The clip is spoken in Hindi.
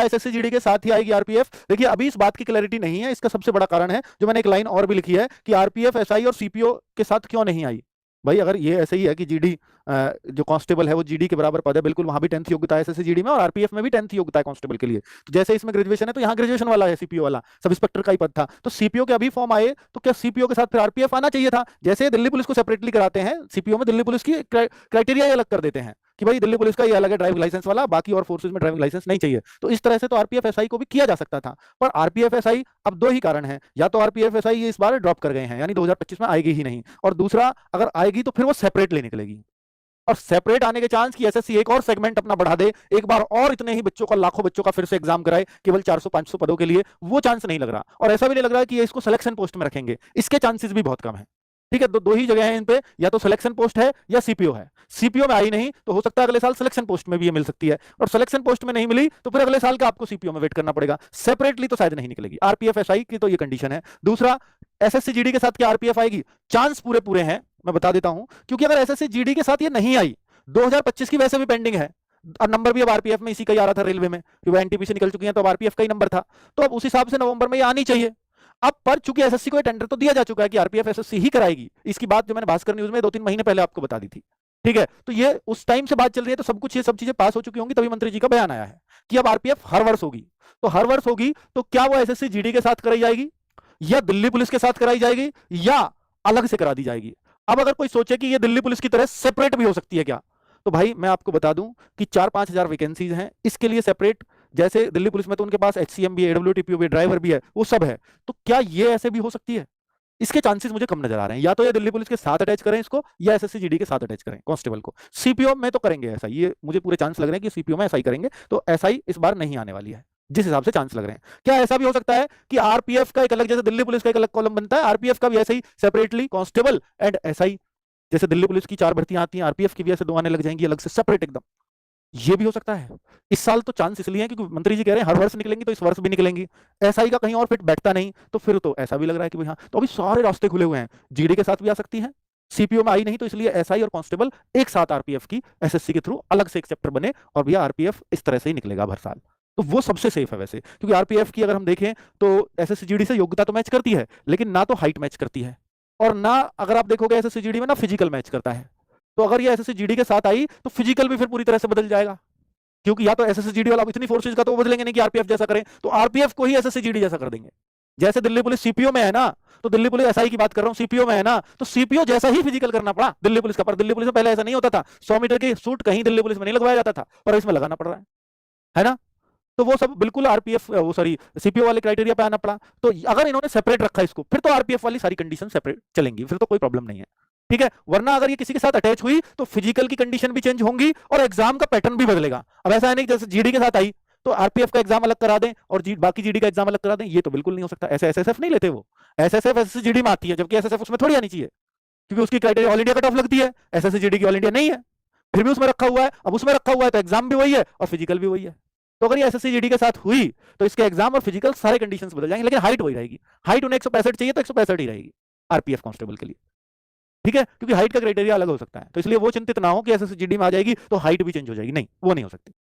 एसएससी जीडी के साथ ही आएगी आरपीएफ? देखिए अभी इस बात की क्लैरिटी नहीं है। इसका सबसे बड़ा कारण है जो मैंने एक लाइन और भी लिखी है कि आरपीएफ एसआई और सीपीओ के साथ क्यों नहीं आई। भाई अगर ये ऐसे ही है कि जीडी जो कांस्टेबल है वो जीडी के बराबर पद है, बिल्कुल वहां भी 10th योग्यता है एसएससी जीडी में, और आरपीएफ में भी 10th योग्यता है कांस्टेबल के लिए। तो जैसे इसमें ग्रेजुएशन है तो यहाँ ग्रेजुएशन वाला है, सीपीओ वाला सब इंस्पेक्टर का ही पद था। तो सीपीओ के अभी फॉर्म आए तो क्या सीपीओ के साथ फिर आरपीएफ आना चाहिए था? जैसे दिल्ली पुलिस को सेपरेटली कराते हैं, सीपीओ में दिल्ली पुलिस की क्राइटेरिया अलग कर देते हैं कि भाई दिल्ली पुलिस का ये अलग है ड्राइविंग लाइसेंस वाला, बाकी और फोर्सेज में ड्राइविंग लाइसेंस नहीं चाहिए। तो इस तरह से तो आरपीएफ एसआई को भी किया जा सकता था, पर आरपीएफ एसआई अब दो ही कारण है, या तो आरपीएफ एसआई इस बार ड्रॉप कर गए हैं यानी 2025 में आएगी ही नहीं, और दूसरा अगर आएगी तो फिर वो सेपरेटली निकलेगी, और सेपरेट आने के चांस की एसएससी एक और सेगमेंट अपना बढ़ा दे, एक बार और इतने ही बच्चों का, लाखों बच्चों का फिर से एग्जाम कराए केवल 400-500 पदों के लिए, वो चांस नहीं लग रहा। और ऐसा भी नहीं लग रहा कि ये इसको सिलेक्शन पोस्ट में रखेंगे, इसके चांसेस भी बहुत कम है। ठीक है, दो ही जगह है इन पे, या तो सिलेक्शन पोस्ट है या सीपीओ है। सीपीओ में आई नहीं तो हो सकता है अगले साल सिलेक्शन पोस्ट में भी ये मिल सकती है, और सिलेक्शन पोस्ट में नहीं मिली तो फिर अगले साल का आपको सीपीओ में वेट करना पड़ेगा। सेपरेटली तो शायद नहीं निकलेगी आरपीएफ एसआई की, तो ये कंडीशन है। दूसरा, एसएससी जीडी के साथ क्या आरपीएफ आएगी? चांस पूरे पूरे हैं, मैं बता देता हूं, क्योंकि अगर एसएससी जीडी के साथ ये नहीं आई, 2025 की वैसे भी पेंडिंग है, और नंबर भी अब आरपीएफ में इसी का ही आ रहा था रेलवे में, क्योंकि एनटीपी से निकल चुकी है तो अब आरपीएफ का ही नंबर था, तो अब उस हिसाब से नवंबर में ये आनी चाहिए। अब पर चूंकि एसएससी को टेंडर तो दिया जा चुका है कि आरपीएफ एसएससी ही कराएगी, इसकी बात जो मैंने भास्कर न्यूज में 2-3 महीने पहले आपको बता दी थी। ठीक है, तो ये उस टाइम से बात चल रही है, तो सब कुछ ये सब चीजें पास हो चुकी होंगी, तभी मंत्री जी का बयान आया है कि अब आरपीएफ हर वर्ष होगी। तो हर वर्ष होगी तो क्या वो एसएससी जीडी के साथ कराई जाएगी, या दिल्ली पुलिस के साथ कराई जाएगी, या अलग से करा दी जाएगी? अब अगर कोई सोचे कि ये दिल्ली पुलिस की तरह सेपरेट भी हो सकती है क्या, तो भाई मैं आपको बता दूं कि 4-5 हजार वैकेंसीज हैं इसके लिए सेपरेट। जैसे दिल्ली पुलिस में तो उनके पास एचसीएम भी है, एडब्ल्यूटीपी भी, ड्राइवर भी है, वो सब है, तो क्या ये ऐसे भी हो सकती है? इसके चांसेस मुझे कम नजर आ रहे हैं। या तो ये दिल्ली पुलिस के साथ अटैच करें इसको, या एसएससी जीडी के साथ अटैच करें कांस्टेबल को। सीपीओ में तो करेंगे ऐसा, ये मुझे पूरे चांस लग रहे हैं कि सीपीओ में ऐसा ही करेंगे, तो एसआई इस बार नहीं आने वाली है जिस हिसाब से चांस लग रहे हैं। क्या ऐसा भी हो सकता है कि आरपीएफ का एक अलग, जैसे दिल्ली पुलिस का एक अलग कॉलम बनता है, आरपीएफ का भी ऐसे ही सेपरेटली कांस्टेबल एंड एसआई, जैसे दिल्ली पुलिस की 4 भर्तियां आती हैं, आरपीएफ की भी ऐसे 2 आने लग जाएंगी अलग से सेपरेट एकदम? ये भी हो सकता है। इस साल तो चांस इसलिए है क्योंकि मंत्री जी कह रहे हैं हर वर्ष निकलेंगी, तो इस वर्ष भी निकलेंगी। एसआई का कहीं और फिट बैठता नहीं, तो फिर तो ऐसा भी लग रहा है कि भाई हाँ, तो अभी सारे रास्ते खुले हुए हैं। जीडी के साथ भी आ सकती है, सीपीओ में आई नहीं तो इसलिए एसआई और कांस्टेबल एक साथ आरपीएफ की एसएससी के थ्रू अलग से एक चैप्टर बने, और भैया आरपीएफ इस तरह से ही निकलेगा हर साल। तो वो सबसे सेफ है वैसे, क्योंकि आरपीएफ की अगर हम देखें तो एसएससी जीडी से योग्यता तो मैच करती है, लेकिन ना तो हाइट मैच करती है, और ना अगर आप देखोगे एसएससी जीडी में ना फिजिकल मैच करता है। तो अगर ये एसएससी जीडी के साथ आई तो फिजिकल भी फिर पूरी तरह से बदल जाएगा, क्योंकि या तो एसएससी जीडी वाला इतनी फोर्सेज का तो वो बदलेंगे नहीं कि आरपीएफ जैसा करें, तो आरपीएफ को ही एसएससी जीडी जैसा कर देंगे। जैसे दिल्ली पुलिस सीपीओ में है ना, तो दिल्ली पुलिस एसआई की बात कर रहा हूं, सीपीओ में है ना, तो सीपीओ जैसा ही फिजिकल करना पड़ा दिल्ली पुलिस का। पर दिल्ली पुलिस में पहले ऐसा नहीं होता था, 100 मीटर की सूट कहीं दिल्ली पुलिस में नहीं लगवाया जाता था, पर इसमें लगाना पड़ रहा है ना? तो वो सब बिल्कुल आरपीएफ, वो सॉरी सीपीओ वाले क्राइटेरिया पे आना पड़ा। तो अगर इन्होंने सेपरेट रखा इसको, फिर तो आरपीएफ वाली सारी कंडीशन सेपरेट चलेंगी, फिर तो कोई प्रॉब्लम नहीं है। ठीक है, वरना अगर ये किसी के साथ अटैच हुई तो फिजिकल की कंडीशन भी चेंज होंगी और एग्जाम का पैटर्न भी बदलेगा। अब ऐसा है नहीं जैसे जीडी के साथ आई तो आरपीएफ का एग्जाम अलग करा दें और बाकी जीडी का एग्जाम अलग करा दें, ये तो बिल्कुल नहीं हो सकता। ऐसे एसएसएफ नहीं लेते, वो एसएसएफ एसएससी जीडी में आती है, जबकि एसएसएफ उसमें थोड़ी आनी चाहिए, क्योंकि उसकी criteria all India cut off लगती है, एसएससी जीडी की ऑल इंडिया नहीं है, फिर भी उसमें रखा हुआ है। अब उसमें रखा हुआ है तो एग्जाम भी वही है और फिजिकल भी वही है। तो अगर ये एसएससी जीडी के साथ हुई तो इसके एग्जाम और फिजिकल सारे कंडीशंस बदल जाएंगे, लेकिन हाइट वही रहेगी। हाइट उन्हें 165 चाहिए तो 165 ही रहेगी आरपीएफ कांस्टेबल के लिए। ठीक है, क्योंकि हाइट का क्राइटेरिया अलग हो सकता है, तो इसलिए वो चिंतित ना हो कि एसएससी जीडी में आ जाएगी तो हाइट भी चेंज हो जाएगी, नहीं, वो नहीं हो सकती।